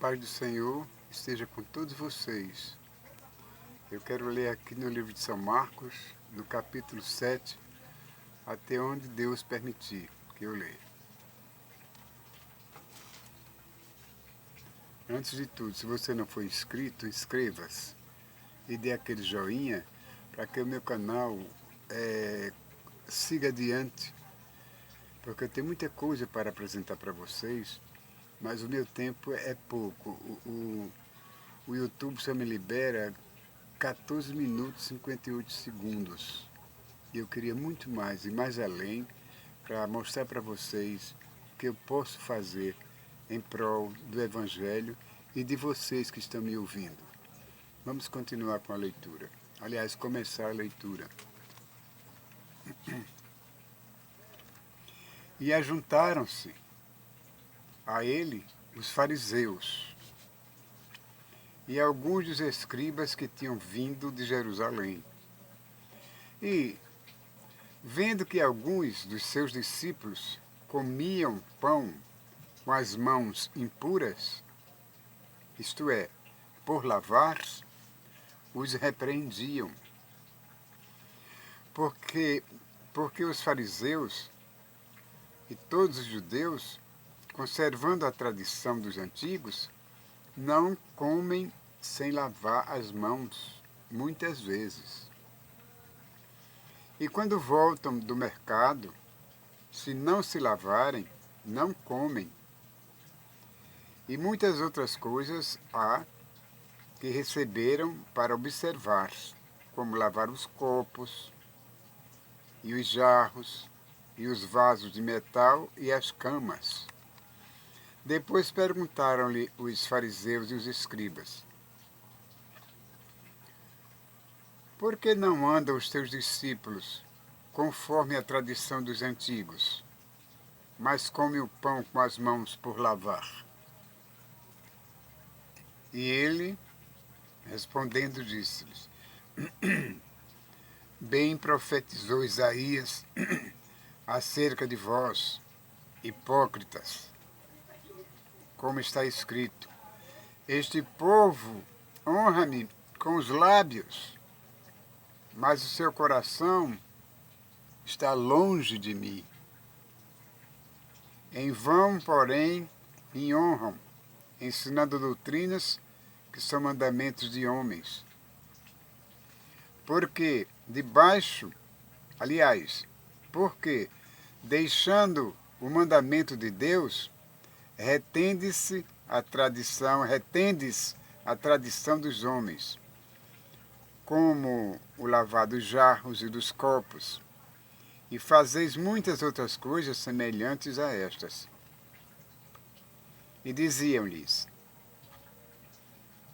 paz do Senhor esteja com todos vocês. Eu quero ler aqui no livro de São Marcos, no capítulo 7, até onde Deus permitir que eu leia. Antes de tudo, se você não for inscrito, inscreva-se e dê aquele joinha para que o meu canal siga adiante, porque eu tenho muita coisa para apresentar para vocês, mas o meu tempo é pouco. O YouTube só me libera 14 minutos e 58 segundos. E eu queria muito mais e mais além para mostrar para vocês o que eu posso fazer em prol do Evangelho e de vocês que estão me ouvindo. Vamos continuar com a leitura. Aliás, começar a leitura. E ajuntaram-se a ele os fariseus e alguns dos escribas que tinham vindo de Jerusalém. E, vendo que alguns dos seus discípulos comiam pão com as mãos impuras, isto é, por lavar, os repreendiam. Porque os fariseus e todos os judeus, conservando a tradição dos antigos, não comem sem lavar as mãos, muitas vezes. E quando voltam do mercado, se não se lavarem, não comem. E muitas outras coisas há que receberam para observar, como lavar os copos, e os jarros, e os vasos de metal e as camas. Depois perguntaram-lhe os fariseus e os escribas: por que não andam os teus discípulos conforme a tradição dos antigos, mas comem o pão com as mãos por lavar? E ele, respondendo, disse-lhes: bem profetizou Isaías acerca de vós, hipócritas, como está escrito: este povo honra-me com os lábios, mas o seu coração está longe de mim. Em vão, porém, me honram, ensinando doutrinas que são mandamentos de homens. Porque deixando o mandamento de Deus, retendes a tradição dos homens, como o lavar dos jarros e dos copos, e fazeis muitas outras coisas semelhantes a estas. E diziam-lhes: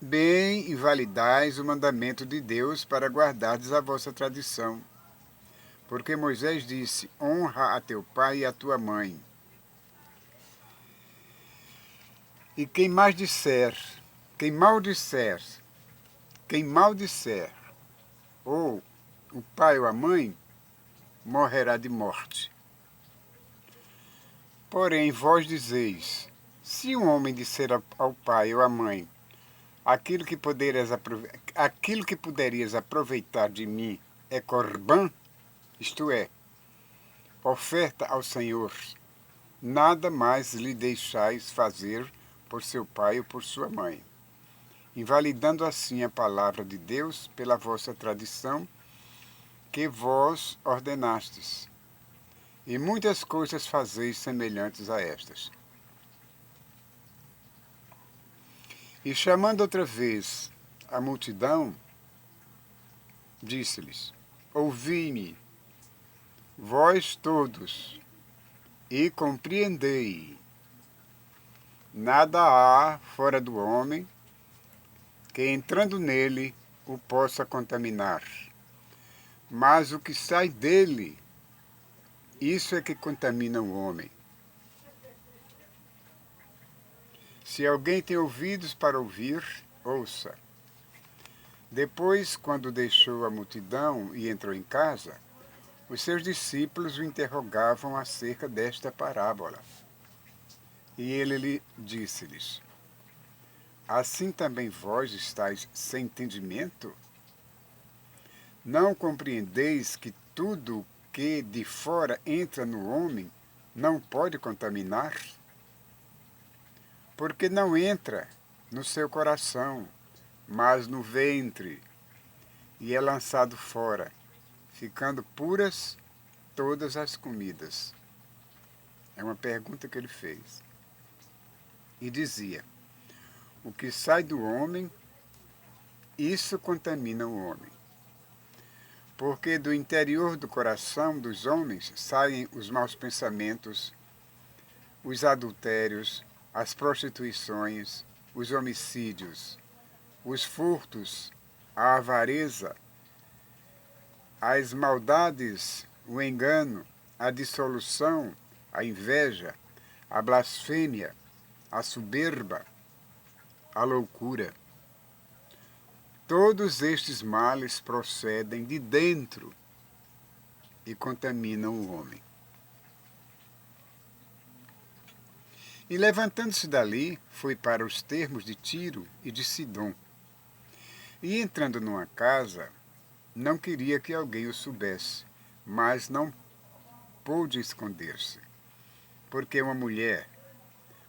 bem invalidais o mandamento de Deus para guardardes a vossa tradição. Porque Moisés disse: honra a teu pai e a tua mãe. E quem maldisser, ou o pai ou a mãe, morrerá de morte. Porém, vós dizeis: se um homem disser ao pai ou à mãe, aquilo que poderias aproveitar de mim é corbã, isto é, oferta ao Senhor, nada mais lhe deixais fazer por seu pai ou por sua mãe, invalidando assim a palavra de Deus pela vossa tradição que vós ordenastes. E muitas coisas fazeis semelhantes a estas. E chamando outra vez a multidão, disse-lhes: ouvi-me, vós todos, e compreendei. Nada há fora do homem que, entrando nele, o possa contaminar. Mas o que sai dele, isso é que contamina o homem. Se alguém tem ouvidos para ouvir, ouça. Depois, quando deixou a multidão e entrou em casa, os seus discípulos o interrogavam acerca desta parábola. E ele disse-lhes: assim também vós estáis sem entendimento? Não compreendeis que tudo que de fora entra no homem não pode contaminar? Porque não entra no seu coração, mas no ventre, e é lançado fora, ficando puras todas as comidas. É uma pergunta que ele fez. E dizia: o que sai do homem, isso contamina o homem. Porque do interior do coração dos homens saem os maus pensamentos, os adultérios, as prostituições, os homicídios, os furtos, a avareza, as maldades, o engano, a dissolução, a inveja, a blasfêmia, a soberba, a loucura. Todos estes males procedem de dentro e contaminam o homem. E levantando-se dali, foi para os termos de Tiro e de Sidom. E entrando numa casa, não queria que alguém o soubesse, mas não pôde esconder-se, porque uma mulher,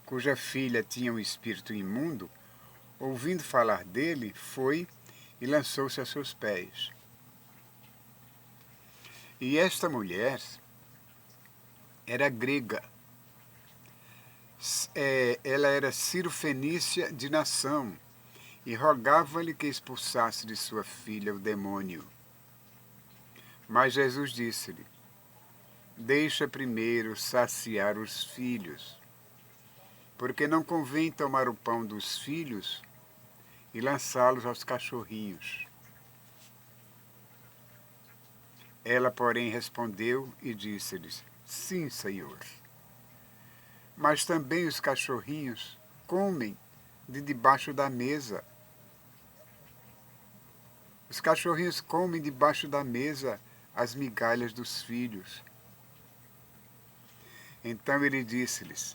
cuja filha tinha um espírito imundo, ouvindo falar dele, foi e lançou-se a seus pés. E esta mulher era grega. Ela era Cirofenícia de nação, e rogava-lhe que expulsasse de sua filha o demônio. Mas Jesus disse-lhe: deixa primeiro saciar os filhos, porque não convém tomar o pão dos filhos e lançá-los aos cachorrinhos. Ela, porém, respondeu e disse-lhes: sim, Senhor. Mas também os cachorrinhos comem de debaixo da mesa. Os cachorrinhos comem debaixo da mesa as migalhas dos filhos. Então ele disse-lhes: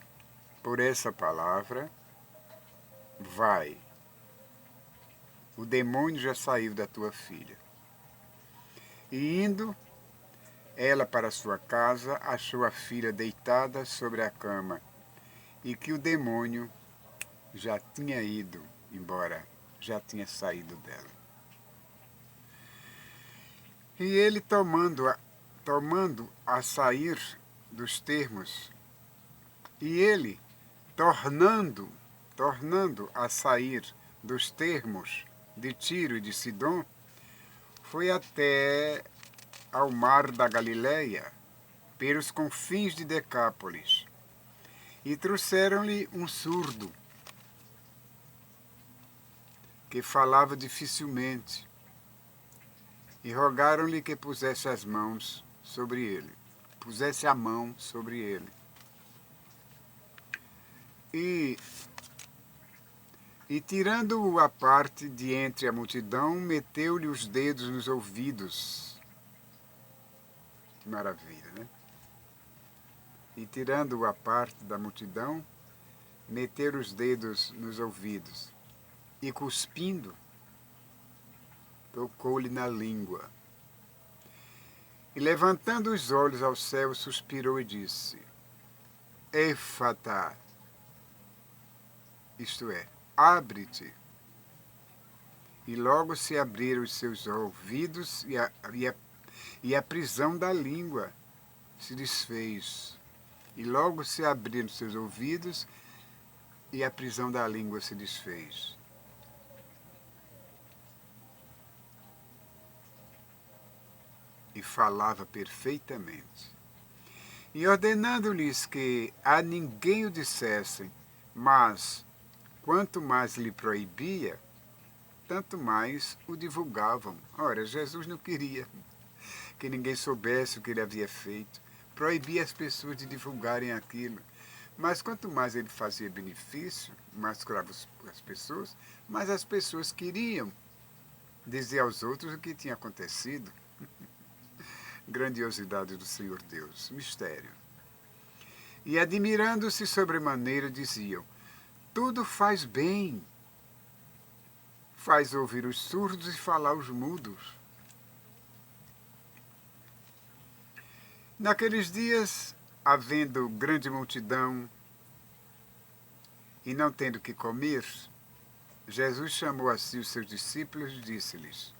por essa palavra, vai, o demônio já saiu da tua filha. E indo ela para sua casa, achou a filha deitada sobre a cama, e que o demônio já tinha ido embora, já tinha saído dela. E ele, tomando a sair dos termos, e ele, tornando a sair dos termos de Tiro e de Sidom, foi até ao mar da Galileia, pelos confins de Decápolis, e trouxeram-lhe um surdo, que falava dificilmente, e rogaram-lhe que pusesse a mão sobre ele. E tirando-o à parte de entre a multidão, meteu-lhe os dedos nos ouvidos. Que maravilha, né? E tirando-o à parte da multidão, meteu os dedos nos ouvidos. E cuspindo, tocou-lhe na língua. E levantando os olhos ao céu, suspirou e disse: Éfata, isto é, abre-te. E logo se abriram os seus ouvidos e a prisão da língua se desfez. E logo se abriram os seus ouvidos e a prisão da língua se desfez. E falava perfeitamente. E ordenando-lhes que a ninguém o dissessem, mas quanto mais lhe proibia, tanto mais o divulgavam. Ora, Jesus não queria que ninguém soubesse o que ele havia feito. Proibia as pessoas de divulgarem aquilo. Mas quanto mais ele fazia benefício, mais curava as pessoas, mais as pessoas queriam dizer aos outros o que tinha acontecido. Grandiosidade do Senhor Deus, mistério. E admirando-se sobremaneira, diziam: tudo faz bem, faz ouvir os surdos e falar os mudos. Naqueles dias, havendo grande multidão e não tendo que comer, Jesus chamou a si os seus discípulos e disse-lhes: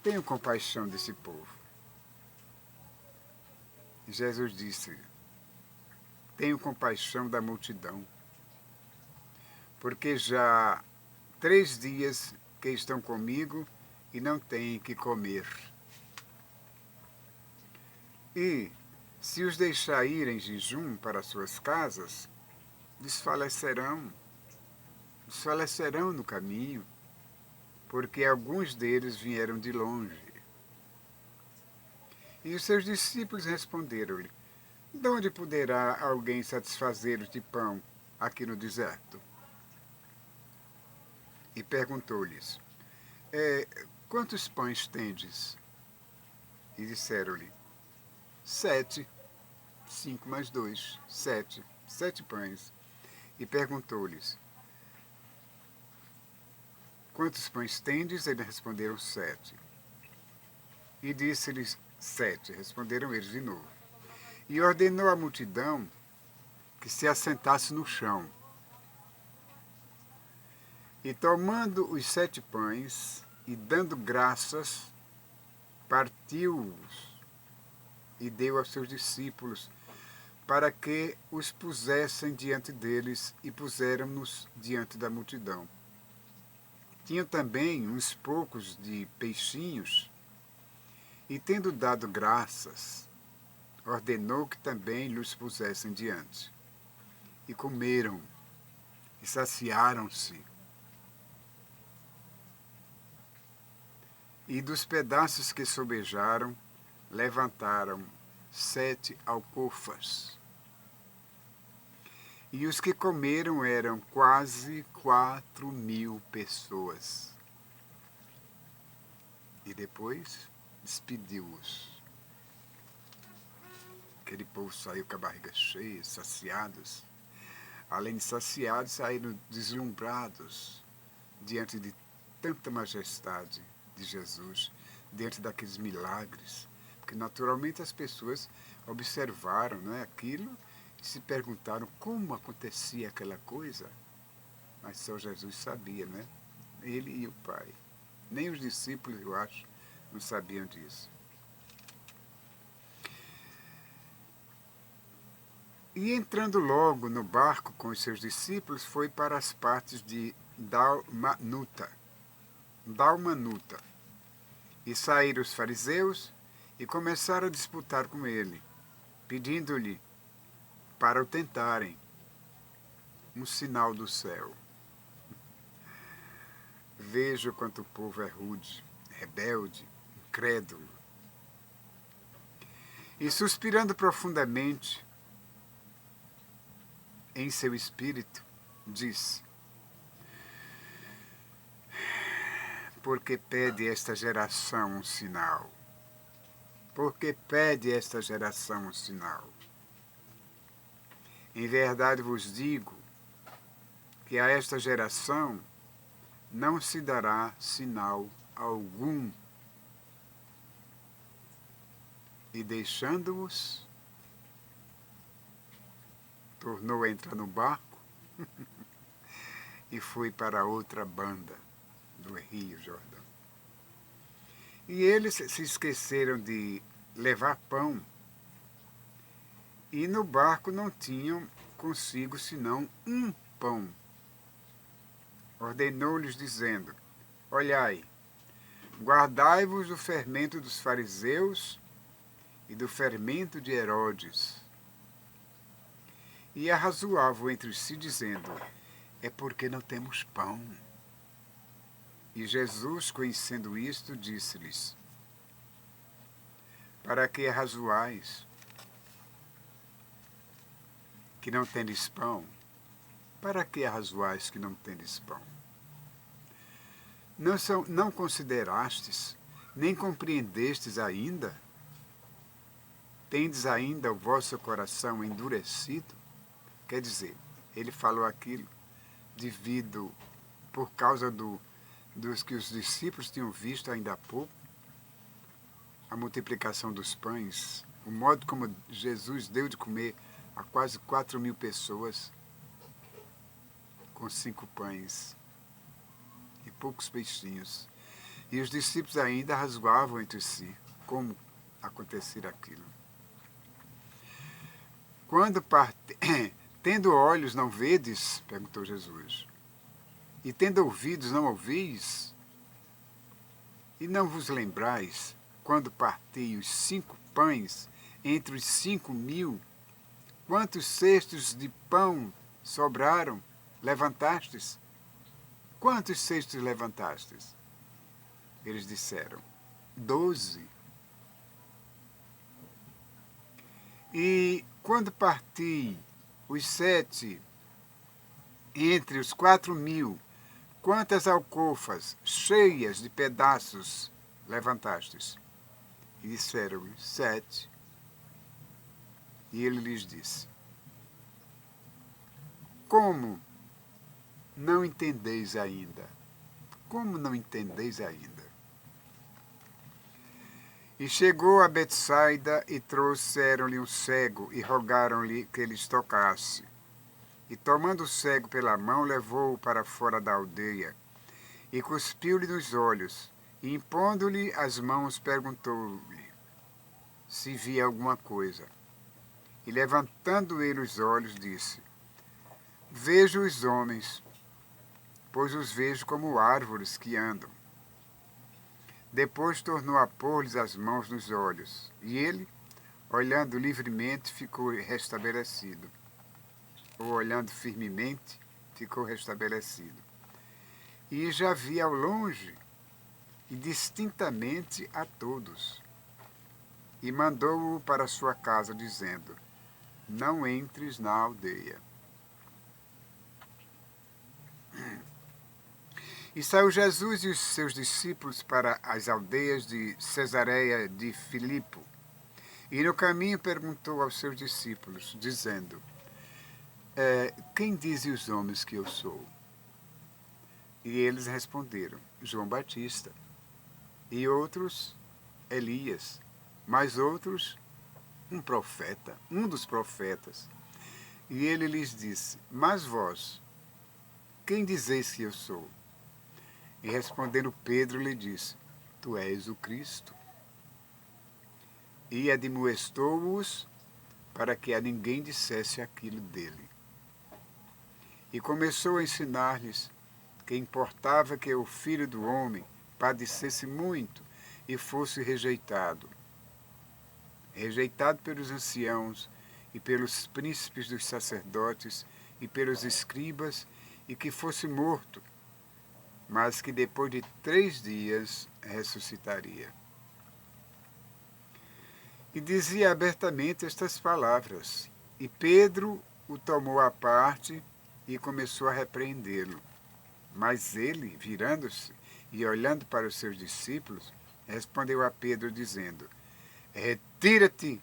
Tenham compaixão desse povo. Jesus disse: Tenho compaixão da multidão, porque já 3 dias que estão comigo e não têm que comer. E, se os deixar ir em jejum para suas casas, desfalecerão no caminho, porque alguns deles vieram de longe. E os seus discípulos responderam-lhe: De onde poderá alguém satisfazê-los de pão aqui no deserto? E perguntou-lhes: Quantos pães tendes? E disseram-lhe: 7. 5 mais 2, 7. 7 pães. E perguntou-lhes: Quantos pães tendes? Eles responderam: 7. E disse-lhes: 7. Responderam eles de novo. E ordenou à multidão que se assentasse no chão. E tomando os 7 pães, e dando graças, partiu-os e deu aos seus discípulos, para que os pusessem diante deles, e puseram-nos diante da multidão. Tinha também uns poucos de peixinhos, e tendo dado graças, ordenou que também lhes pusessem diante. E comeram, e saciaram-se. E dos pedaços que sobejaram, levantaram 7 alcofas. E os que comeram eram quase 4.000 pessoas. E depois despediu-os. Aquele povo saiu com a barriga cheia, saciados. Além de saciados, saíram deslumbrados diante de tanta majestade de Jesus, diante daqueles milagres. Porque naturalmente as pessoas observaram, né, aquilo e se perguntaram como acontecia aquela coisa. Mas só Jesus sabia, né? Ele e o Pai. Nem os discípulos, eu acho, não sabiam disso. E entrando logo no barco com os seus discípulos, foi para as partes de Dalmanuta. E saíram os fariseus e começaram a disputar com ele, pedindo-lhe para o tentarem, um sinal do céu. Veja quanto o povo é rude, rebelde, incrédulo. E suspirando profundamente em seu espírito, disse: Porque pede esta geração um sinal? Porque pede esta geração um sinal? Em verdade vos digo que a esta geração não se dará sinal algum. E deixando-os, tornou a entrar no barco e foi para a outra banda do Rio Jordão. E eles se esqueceram de levar pão, e no barco não tinham consigo senão um pão. Ordenou-lhes, dizendo: Olhai, guardai-vos do fermento dos fariseus e do fermento de Herodes. E arrazoavam entre si, dizendo: É porque não temos pão. E Jesus, conhecendo isto, disse-lhes: Para que arrazoais, que não tendes pão? Para que arrazoais que não tendes pão? Não considerastes, nem compreendestes ainda? Tendes ainda o vosso coração endurecido? Quer dizer, ele falou aquilo devido por causa dos que os discípulos tinham visto ainda há pouco, a multiplicação dos pães, o modo como Jesus deu de comer a quase 4.000 pessoas com 5 pães e poucos peixinhos. E os discípulos ainda rasgavam entre si como acontecer aquilo. Quando tendo olhos não vedes? Perguntou Jesus. E tendo ouvidos não ouvis? E não vos lembrais, quando parti os 5 pães entre os 5.000, quantos cestos de pão sobraram? Levantastes? Quantos cestos levantastes? Eles disseram, 12. E quando parti os 7 entre os 4.000, quantas alcofas cheias de pedaços levantastes? E disseram 7. E ele lhes disse, como não entendeis ainda? Como não entendeis ainda? E chegou a Betsaida e trouxeram-lhe um cego e rogaram-lhe que lhes tocasse. E tomando o cego pela mão, levou-o para fora da aldeia e cuspiu-lhe nos olhos. E impondo-lhe as mãos, perguntou-lhe se via alguma coisa. E levantando ele os olhos, disse, vejo os homens, pois os vejo como árvores que andam. Depois tornou a pôr-lhes as mãos nos olhos, e ele, olhando livremente, ficou restabelecido. Ou olhando firmemente, ficou restabelecido. E já via ao longe, e distintamente a todos. E mandou-o para sua casa, dizendo, não entres na aldeia. E saiu Jesus e os seus discípulos para as aldeias de Cesareia de Filipe. E no caminho perguntou aos seus discípulos, dizendo, quem dizem os homens que eu sou? E eles responderam, João Batista. E outros, Elias. Mas outros, um dos profetas. E ele lhes disse, mas vós, quem dizeis que eu sou? E respondendo Pedro lhe disse, tu és o Cristo. E admoestou-os para que a ninguém dissesse aquilo dele. E começou a ensinar-lhes que importava que o Filho do Homem padecesse muito e fosse rejeitado. Rejeitado pelos anciãos e pelos príncipes dos sacerdotes e pelos escribas, e que fosse morto, mas que depois de 3 dias ressuscitaria. E dizia abertamente estas palavras. E Pedro o tomou à parte e começou a repreendê-lo. Mas ele, virando-se e olhando para os seus discípulos, respondeu a Pedro, dizendo, retira-te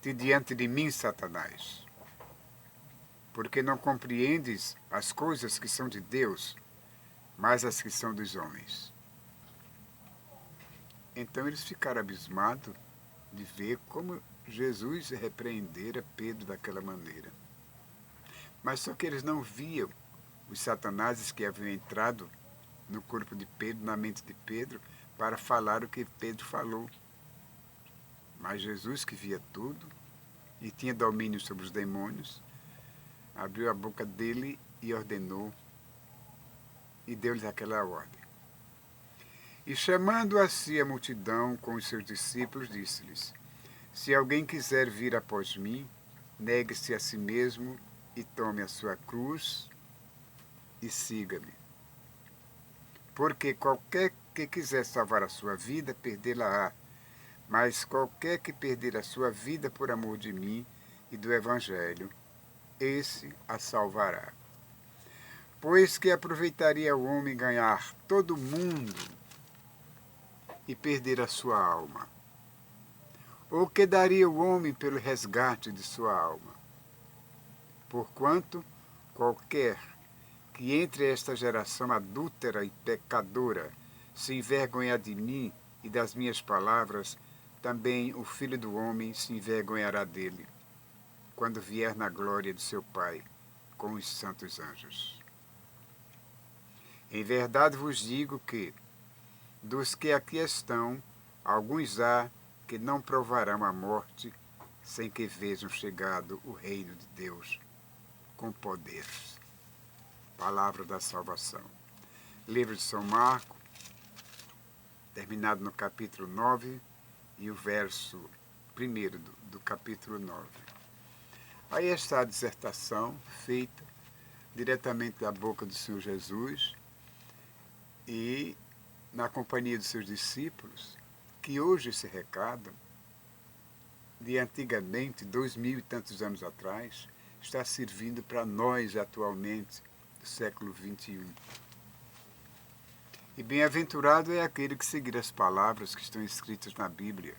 de diante de mim, Satanás, porque não compreendes as coisas que são de Deus, mas as que são dos homens. Então eles ficaram abismados de ver como Jesus repreendera Pedro daquela maneira. Mas só que eles não viam os satanases que haviam entrado no corpo de Pedro, na mente de Pedro, para falar o que Pedro falou. Mas Jesus, que via tudo e tinha domínio sobre os demônios, abriu a boca dele e ordenou e deu-lhes aquela ordem. E chamando a si a multidão com os seus discípulos, disse-lhes, se alguém quiser vir após mim, negue-se a si mesmo e tome a sua cruz e siga-me. Porque qualquer que quiser salvar a sua vida, perdê-la-á. Mas qualquer que perder a sua vida por amor de mim e do Evangelho, esse a salvará. Pois que aproveitaria o homem ganhar todo o mundo e perder a sua alma? Ou que daria o homem pelo resgate de sua alma? Porquanto qualquer que entre esta geração adúltera e pecadora se envergonhar de mim e das minhas palavras, também o Filho do Homem se envergonhará dele, quando vier na glória de seu Pai com os santos anjos. Em verdade vos digo que, dos que aqui estão, alguns há que não provarão a morte sem que vejam chegado o reino de Deus com poder. Palavra da salvação. Livro de São Marcos, terminado no capítulo 9 e o verso 1 do capítulo 9. Aí está a dissertação feita diretamente da boca do Senhor Jesus e na companhia dos seus discípulos, que hoje esse recado, de antigamente, 2000 e tantos anos atrás, está servindo para nós atualmente, do século XXI. E bem-aventurado é aquele que seguir as palavras que estão escritas na Bíblia.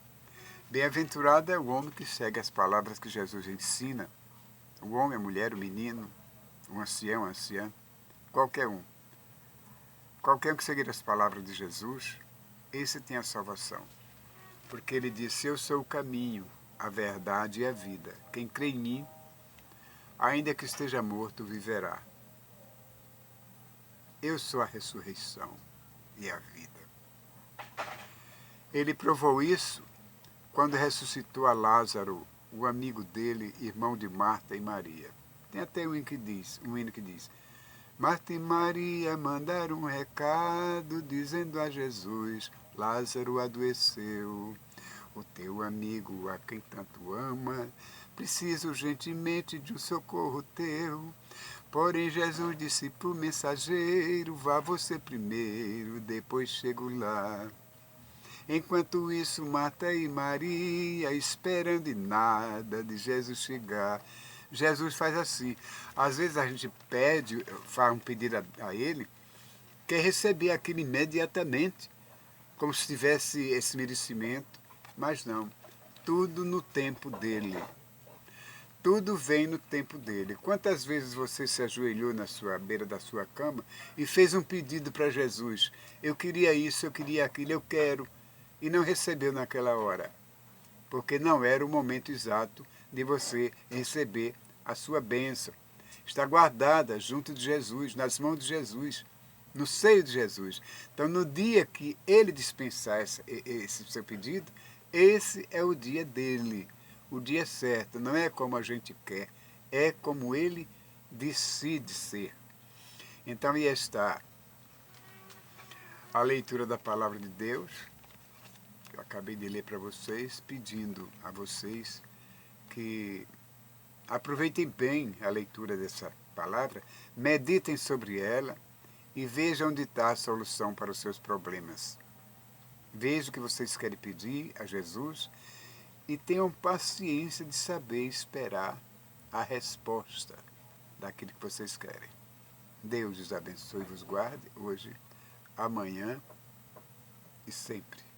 Bem-aventurado é o homem que segue as palavras que Jesus ensina. O homem, a mulher, o menino, o ancião, a anciã, qualquer um. Qualquer um que seguir as palavras de Jesus, esse tem a salvação. Porque ele disse, eu sou o caminho, a verdade e a vida. Quem crê em mim, ainda que esteja morto, viverá. Eu sou a ressurreição e a vida. Ele provou isso quando ressuscitou a Lázaro, o amigo dele, irmão de Marta e Maria. Tem até um hino que diz, Marta e Maria mandaram um recado dizendo a Jesus, Lázaro adoeceu. O teu amigo, a quem tanto ama, precisa urgentemente de um socorro teu. Porém, Jesus disse pro mensageiro, vá você primeiro, depois chego lá. Enquanto isso, Marta e Maria, esperando e nada de Jesus chegar. Jesus faz assim. Às vezes a gente pede, faz um pedido a ele, quer receber aquilo imediatamente, como se tivesse esse merecimento. Mas não, tudo no tempo dele. Tudo vem no tempo dele. Quantas vezes você se ajoelhou na beira da sua cama e fez um pedido para Jesus? Eu queria isso, eu queria aquilo, eu quero. E não recebeu naquela hora. Porque não era o momento exato de você receber a sua bênção. Está guardada junto de Jesus, nas mãos de Jesus, no seio de Jesus. Então, no dia que ele dispensar esse seu pedido, esse é o dia dele, o dia certo. Não é como a gente quer, é como ele decide ser. Então, aí está a leitura da palavra de Deus, que eu acabei de ler para vocês, pedindo a vocês que aproveitem bem a leitura dessa palavra, meditem sobre ela e vejam onde está a solução para os seus problemas. Vejam o que vocês querem pedir a Jesus e tenham paciência de saber esperar a resposta daquilo que vocês querem. Deus os abençoe e vos guarde hoje, amanhã e sempre.